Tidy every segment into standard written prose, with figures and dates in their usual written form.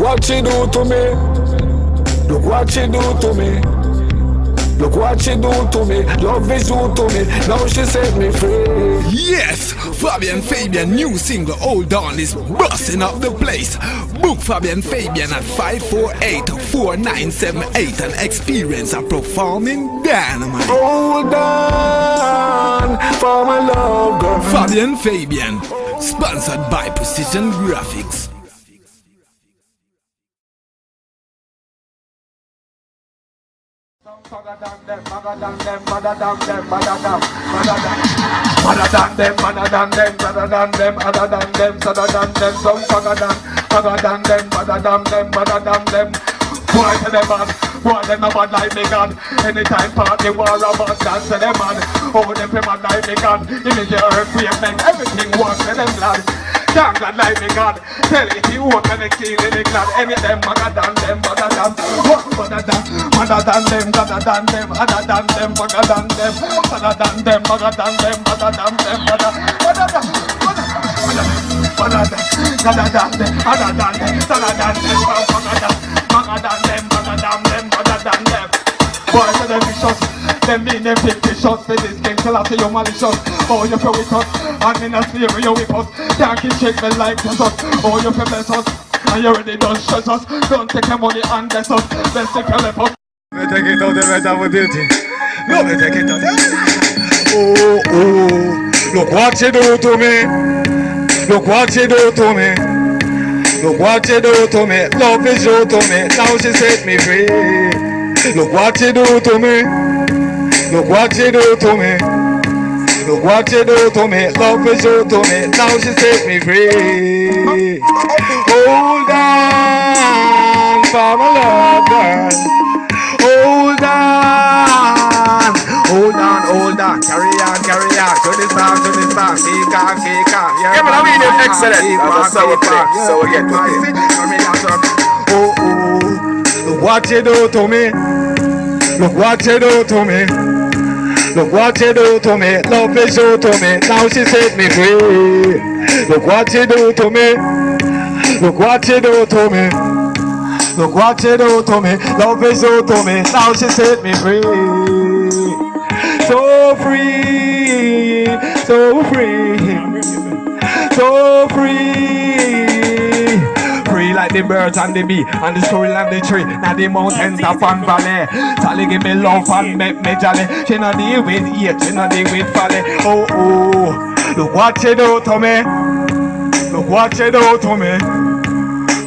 what she do to me. Look what she do to me. Look what she do to me. Love is due to me. Now she set me free. Yes, Fabian Fabian new single Hold On is busting up the place. Book Fabian Fabian at 548-4978 and experience a performing dynamite. Hold on for my love, girl. Fabian Fabian, sponsored by Precision Graphics. Mother than them, other than them, some other than them. Boy to them man, boy them a bad like me God. Anytime party war about dance to them man. Oh them a bad like me God. Image your earthquake make everything work to them lad. Damn glad like me God. Tell it you won't make feeling it glad. Any of them other than them, other than them, other than them, other than them, other than them, other than them, other than them, other than them, other than them, other than them, other than boys are them vicious, them mean them fictitious. For this game till I see you malicious. Oh you feel with us, and in a sphere you with us. Can't keep shake me like us. Oh you feel bless us, and you already done stress us. Don't take your money and bless us. Best take your left us. Me take it out, them have a duty. No, me take it out. Oh, oh, look what you do to me. Look what you do to me. Look what you do to me. Love is you to me. Now she set me free. Look what you do to me. Look what you do to me. Look what you do to me. Love is you to me. Now she set me free. Hold on for my love, girl. Hold on. Hold on, hold on. Carry on. To this song. Keep on. Yeah, but I mean it's excellent. That's so quick. So we get to it. Oh, oh. Look what you do to me. Look what you do to me. Look what you do to me. Love is you to me. Now she set me free. Look what you do to me. Look what you do to me. Look what you do to me. Love is you to me. Now she set me free. So free. So free. So free. Free like the birds and the bee and the squirrel and the tree. Now the mountains are fun valley. Sally give me love and make me jolly. She not deal with hate, she not deal with folly. Oh oh, look what you do to me. Look what you do to me.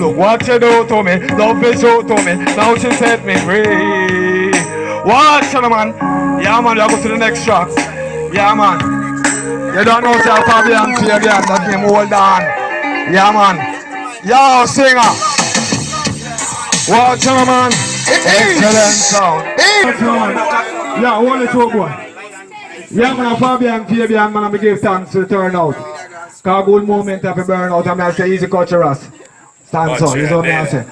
Look what you do to me. Love is you to me. Now she set me free. Watch it, man. Yeah man, you go to the next track. Yeah man. You don't know how Fabian Fabian that name Hold On. Yeah man. Yo, singer. Watch it, man. Excellent sound. Yeah, one two boy. Yeah man, Fabian Fabian man, I give thanks to the turnout. Cause good moment of a burnout, I say easy culture us. Stand so, you know what I say.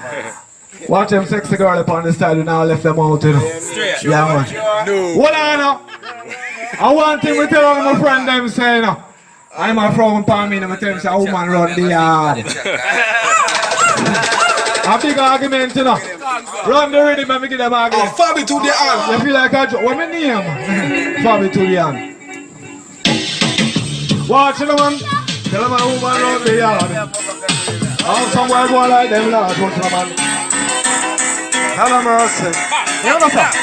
Watch them sexy girl upon the side, we now left them out, you know. Yeah man. What I know? I want him to tell my friend them saying, I'm a from Palmy, and I tell him, say, a woman run the yard. A big argument, you know. Run the rhythm and we give them argument. Oh, Fabi to the hand. You feel like a joke. What my name? Fabi to the hand. Watch it, man. Tell them a woman run the yard. How somewhere go like them, Lord. Watch it, man. Have mercy. You understand?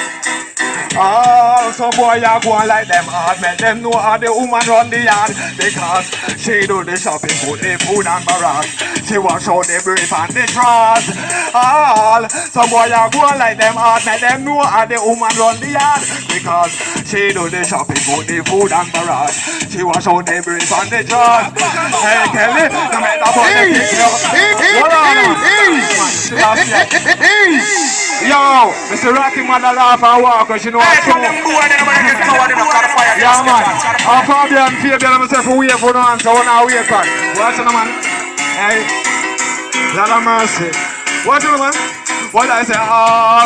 Oh, some boy are going like them hard. Make them know how the woman run the yard. Because she do the shopping, put the food and barrage. She wash out the brief and the trash. All some boy are going like them hard. Make them know how the woman run the yard. Because she do the shopping, put the food and barrage. She wash out the brief and the trash. Hey Kelly, no matter what they pick up. Hold on. Yo, Mr. Rocky mother laugh and walk because you know what's wrong. Yeah man, I'm Fabian Fabian and myself wait for no answer, one hour wait for. Watch it man. Hey, Lord of mercy. Watch it man. What I say,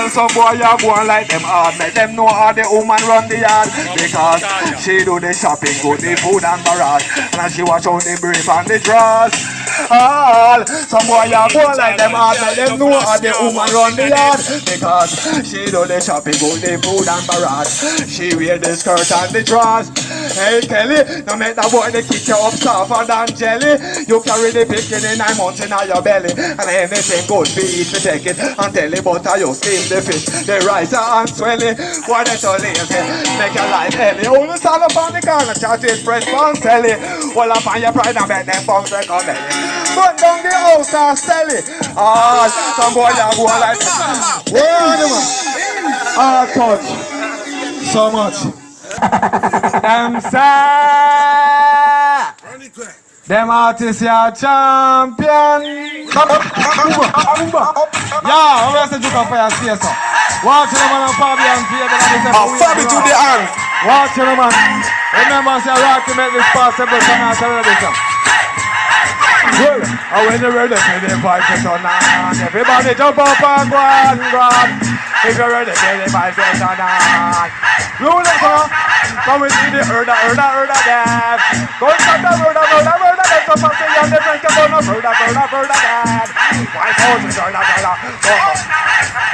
some boy are going like them hard. Make them know how the woman run the yard. Because she do the shopping, go the food and barrage. And she wash out the brief and the drawers. All some boy a go like them hard, like them know how the woman run the yard. Because she do the shopping, go the food and barrage. She wear the skirt and the drawers. Hey Kelly, no make that boy they kick you up softer than jelly. You carry the picking in 9 months in your belly, and anything good be eat to take it. And tell it butter you steam the fish, the rice and swelly. Why they so lazy? Make your life heavy. Only stand up on the corner, chat is fresh from selly. Well up on your pride and bet them bombs they come belly. But down the house and sell it. Ah, some boy that go like that. Ah, touch. So much. Them say them artists are champion. Yeah, I'm gonna say you can fire CS. Watch them on Fabian Fear. Fabi to the hand. Watch them man. Remember say rock to make this possible. Come out of this. Well, and when you're ready for the fight on, everybody jump up and go on. If you're ready for the fight on, roll it on. Come and see the herda dad. Go stop the herda dad. Come and see the drink of the herda dad. Why don't you herda?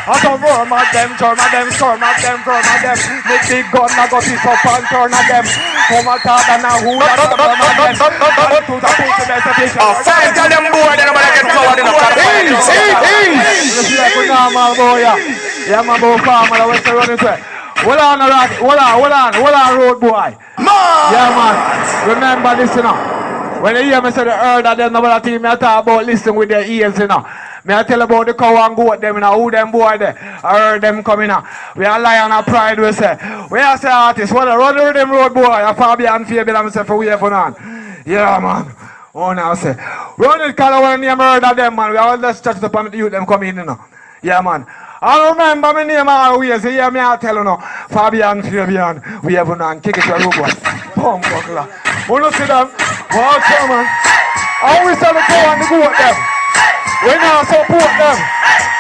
I don't warm at them, turn at them, storm at them, burn at them. Make big gun, I got this up and turn at them. Come at that and now who that up on them. To the pussy, there's a picture. Fine, tell them boy, then I'm gonna get covered in the car. Yeah, my boy, farmer, I was running to it. Hold on, road boy. Yeah, man. Remember this, you know. When you hear me say the herder, there's nobody team me talk about listen with their ears, you know. Me I tell about the cow and goat them, you know, who them boy there. I heard them coming out. We are lion and pride, we say. We are say artists, what a run with them road boy. I Fabian Fabian, I'm say for we have on. Yeah, man. Oh, now say. Run it, call when you murder them, man. We all just touch the permit you them come in, you know. Yeah, man. I remember my name always. You hear me, I tell you now. Fabian Fabian, we have on kick it to a road boy. Boom, buckler. Wanna see them? Watch them, man. I always tell the cow and the goat them. We now support them.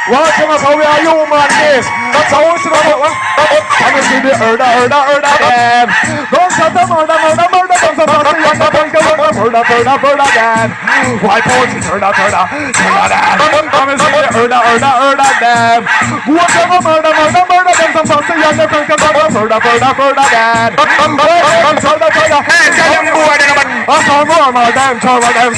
Watch them up how we are human beings. That's how we see them. Can you see the herda them? Don't shut them, murder them. Why don't you herda them? Come and see the herda them. Watch them murder them. Some fancy young them. Herda them. Hey, tell them boy, some of them.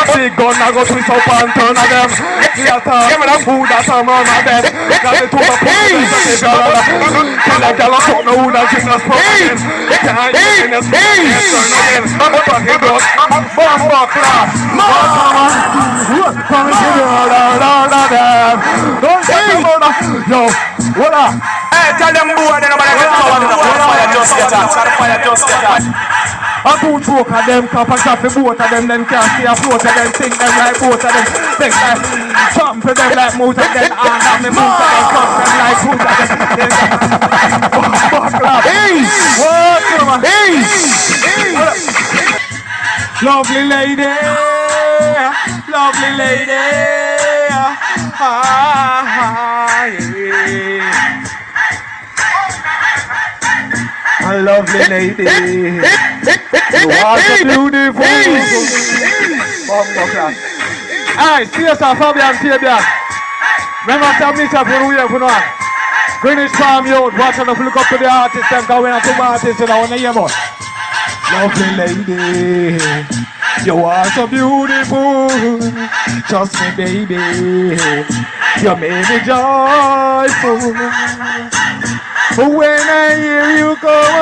See gun, I go twist up and turn of them. Yeah, give me that food that's some of them. Got the two of them. Tell that girl I don't know who that's in the spot. Can't in the space. Turn again. I'm a fucking dog. Bomb class. Come and give me all of them. Don't say murder. Yo, what up? Hey, tell them boy, then I'm gonna get covered in the fire just get that. Fire just get that. I do joke at them, cup and coffee, both of them, then can't stay afloat of them, think them like both of them, think like, jump for them like moose of them, and have me moose of them, cut them like moose of them. Fuck up. Lovely lady, lovely lady, a lovely lady. You are so beautiful. Hey, see yourself, Fabian Fabian. Remember to meet up when we have on. Greenwich Farm Youth, watch out, look up to the artists and go in and two artists and I want to hear more. Lovely lady, you are so beautiful. Trust me, baby, you made me joyful. When I hear you come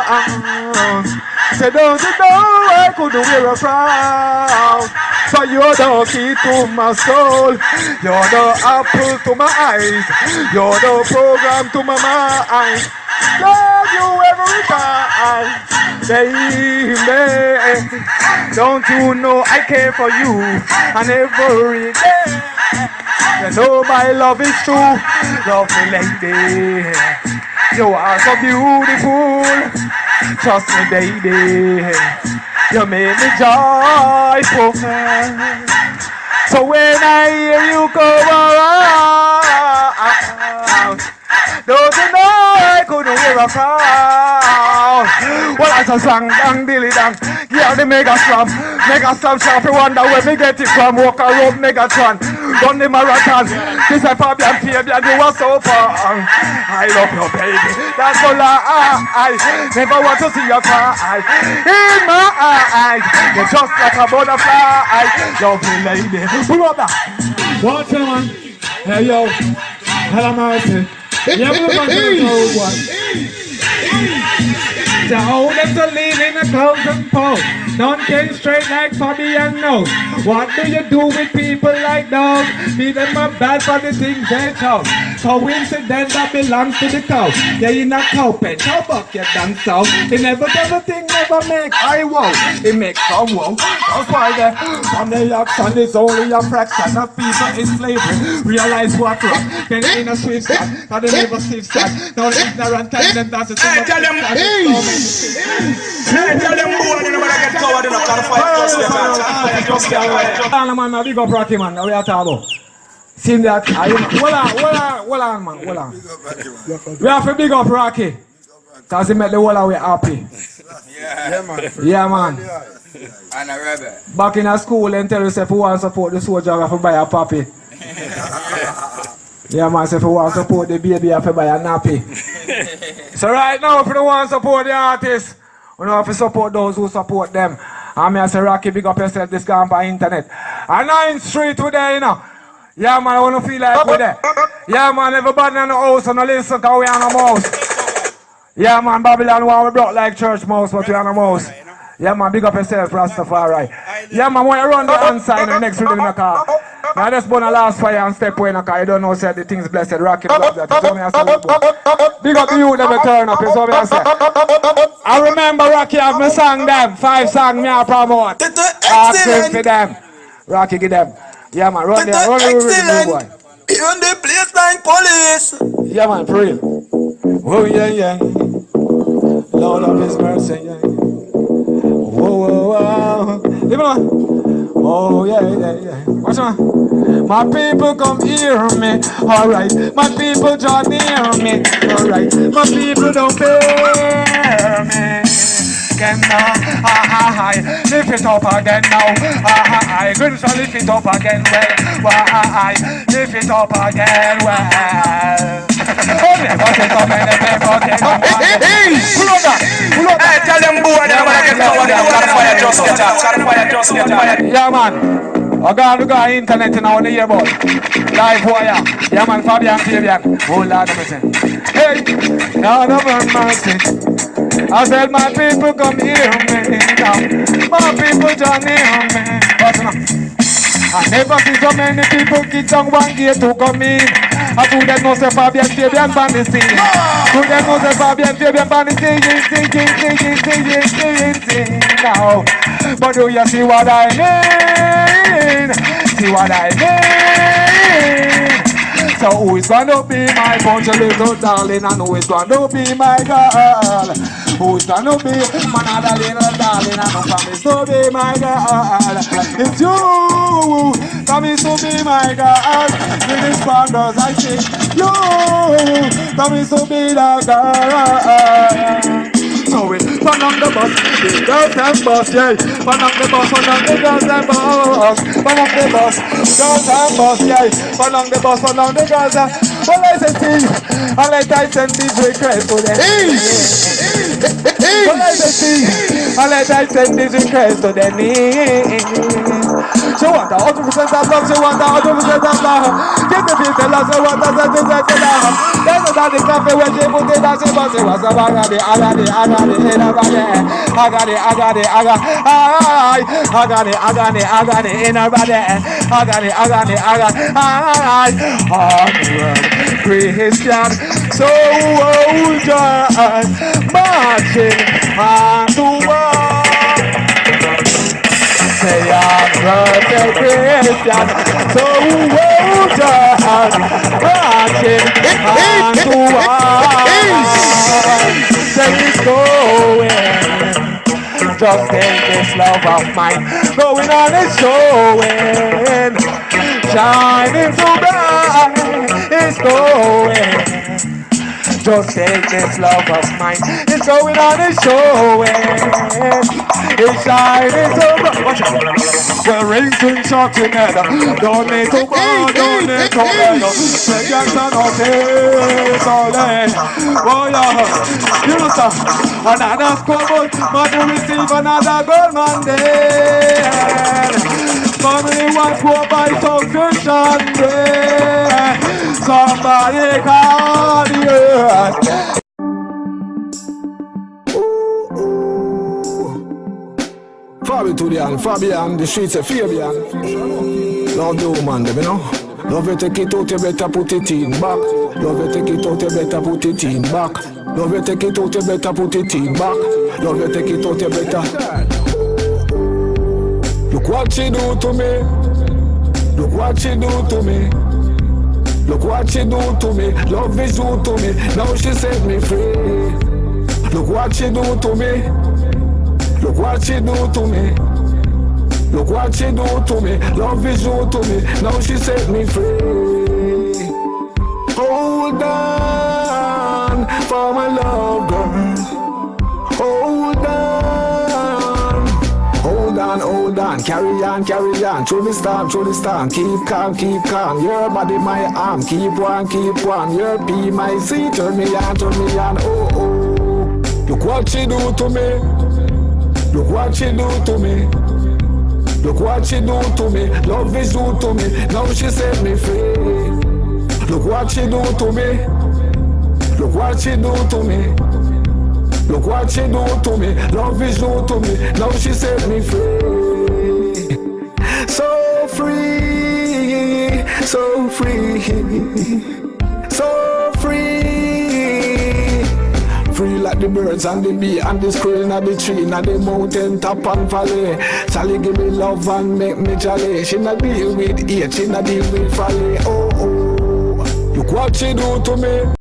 around, say don't you know I could wear a frown. But you're the key to my soul, you're the apple to my eyes, you're the program to my mind. Love you every time, baby. Don't you know I care for you and every day. You know my love is true, lovely lady. You are so beautiful, trust me, baby. You made me joyful. So when I hear you come around, Don't you know I couldn't wear a crown? Well, I just sang dang dilly dang. Yeah, the mega slam sharp. You wonder where me get it from. Walk around Megatron, run the marathon. This is Fabian Fabian, you are so far. I love you, baby. That's all I never want to see you cry. In my eyes, you're just like a butterfly. Lovely lady, pull up that. Watch out, man. Hey, yo. Hello, Martin. Yeah, we're going to the old one. The old them to lean in a closing pole. None came straight like Fabian knows. What do you do with people like those? Feed them up bad for the things they chose. Coincidence that belongs to the cow. They in a cow pen, cow buck you done so. They never does a thing, never make I won't. It makes some won't. That's why they from the action is only a fraction of people in slavery. Realize what wrong. Then in a swift shot, cause they never swift shot. Now ignorant time them that's a thing. Tell them, tell them boy, you know when I get covered in a car fight, just man, big up Rocky, man. We are talking about. See that? Hold on, man. We have to big up Rocky. Because he made the whole way happy. Yeah, man. And a rebel. Back in a school and tell yourself who want to support the soldier, you have to buy a puppy. Yeah, man, so if you want to support the baby, you have to buy a nappy. So right now, if you don't want to support the artists, you don't have to support those who support them. And me I say, Rocky, big up yourself, this guy on internet. And 9th Street today, you know. Yeah, man, I want to feel like we're there. Yeah, man, everybody in the house and the listen, because we on the mouse. Yeah, man, Babylon want we brought like church mouse, but we on the mouse. Yeah, man, big up yourself, Rastafari. Yeah, man, when you run the hand sign the next rhythm in the car. I just burn a last fire and step away in the car. You don't know, say the things blessed, Rocky, blah, blah, blah. Me I say, big up you, never turn up, is what me I say. I remember Rocky have me song them, 5 songs me I promote. Excellent for them. Rocky give them. Yeah, man, run there, run the boy. Even the place like police. Yeah, man, for real. Oh, yeah. Lord of His mercy, yeah. Whoa. Leave it on. Oh, yeah. Watch on. My people come hear me, alright. My people draw near me, alright. My people don't fear me. Again now, lift it up again now, good so lift it up again well, lift it up again well. Oh, never say so many people get up again. Pull up that. Tell them boy, they want to get fire just get up. Yeah, man. I got to go on internet now on the earbud. Live wire. Yeah, man, Fabian. Oh, Lord, listen. Hey, Lord of mercy. I said my people come hear me now. My people join hear me. What's enough? I never see so many people kick down one gate to come in. I do them know say Fabian ban the scene. Do them know say Fabian ban the sing now. But do you see what I mean? See what I mean? So who is gonna be my bunch of little darling, and who is gonna be my girl? Who is gonna be my other little darling, and who promise to be my girl? It's you, promise to be my girl. With this bangers I sing, you, promise to be the girl. So it turn on the bus, the girls and bus, yeah. Turn on the bus, turn on the girls and bus. Turn on the bus, girls and bus, yeah. Turn on the bus, turn on the girls and. Well, I say see, and let I send DJ Craig to them. Well, I say see, and let I send DJ Craig to them. She want 100% of love, she want 100% of love. Give the people love, she want 100% of love. There's no daddy cafe when she put it down, she was a bagadi. I got it in her body. Christian soldier marching on the wall. Say I'm a Christian soldier marching on the wall. Say it's going. Just take this love of mine, going on and showing, shining so bright, it's going. Just take this love of mine. It's going on and showing. It's shining so bright. Watch it. The rings can shot together. Don't need to go, don't need to go. The Jackson of this all day. Oh yeah, you know sir. Another scoreboard, but we receive another gold mandate. Family wants to buy subscription. Somebody call the earth. Fabian, the streets of Fabian. Love the woman, you know. Love you take it out, you better put it in back. Love you take it out, you better put it in back. Love you take it out, you better put it in back. Love you take it out, you better. Look what she do to me. Look what she do to me. Look what she do to me. Love is due to me. Now she set me free. Look what she do to me. Look what she do to me. Look what she do to me. Love is due to me. Now she set me free. Hold on for my love, girl. Hold on. Hold on, hold on. Carry on, carry on. Through the storm, through the storm. Keep calm, keep calm. Your body, my arm. Keep one, keep one. Your P, my C. Turn me on, turn me on. Oh, oh. Look what she do to me. Look what she do to me. Look what she do to me. Love is due to me. Now she set me free. Look what she do to me. Look what she do to me. Look what she do to me. Love is due to me. Now she set me free. So free. So free. So free. Free like the birds and the bee and the squirrel and the tree and the mountain top and valley. Sally give me love and make me jolly. She not deal with hate, she not deal with folly. Oh oh, look what she do to me.